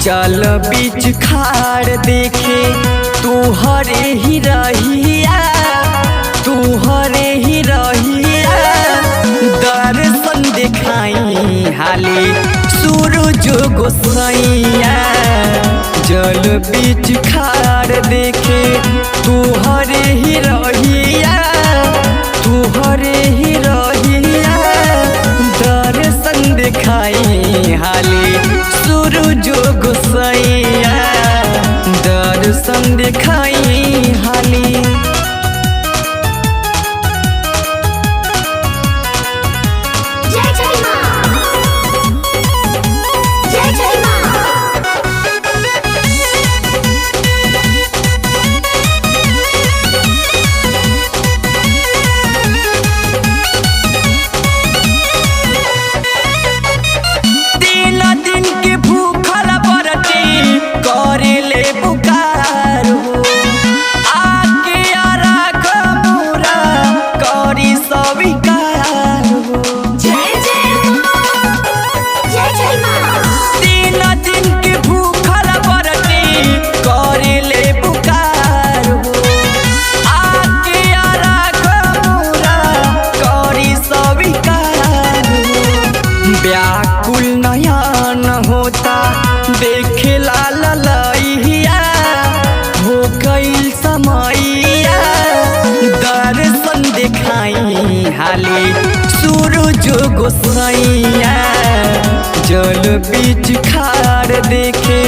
चल बीच खाड़ देखे तू हरे ही रहिया, तू हरे ही रहिया। दर्शन देखाई हाली सूरज गोसैया, जल बीच खाड़ देखे तू हरे ही रहिया, तू हरे ही रहिया। दर्शन देखाई हाली सूरज गोसैया, दर्शन देखाई हाली। व्याकुल नयन होता देखे ललैया, हो गईल समैया। दर्शन देखाई हाली सूरज गोसैया, जल बीच खाड़ देखे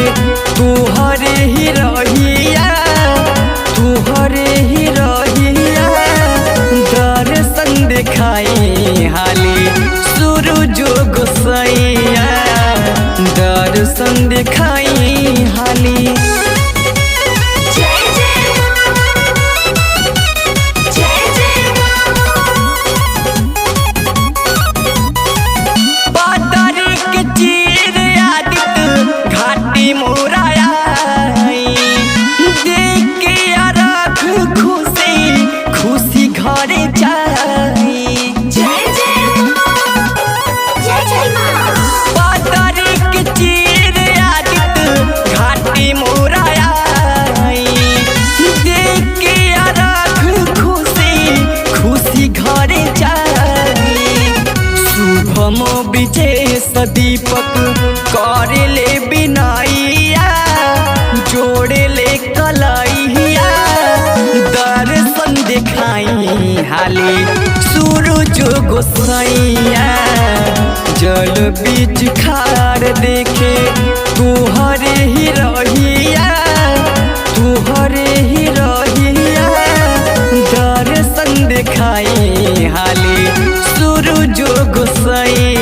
तू हरे ही रहिया, तू हरे ही रहिया। दर्शन देखाई हाली सूरज गोसैया, दर्शन देखाई हाली। बादरी के चीर आदित घाटी मोराया, देख के रख खुशी खुशी घरे जाई। बादरी के चीर आदित घाटी मोराया, देख के रख खुशी खुशी घरे जाई। शुभम विजय दीपक करे ले बिनाइया, जोड़े ले कलैया। दर्शन देखाई हाली सूरज गोसैया, जल बीच खाड़ देखे तू हरे ही रहिया, तू हरे ही रहिया। दर्शन देखाई हाली सूरज गोसैया,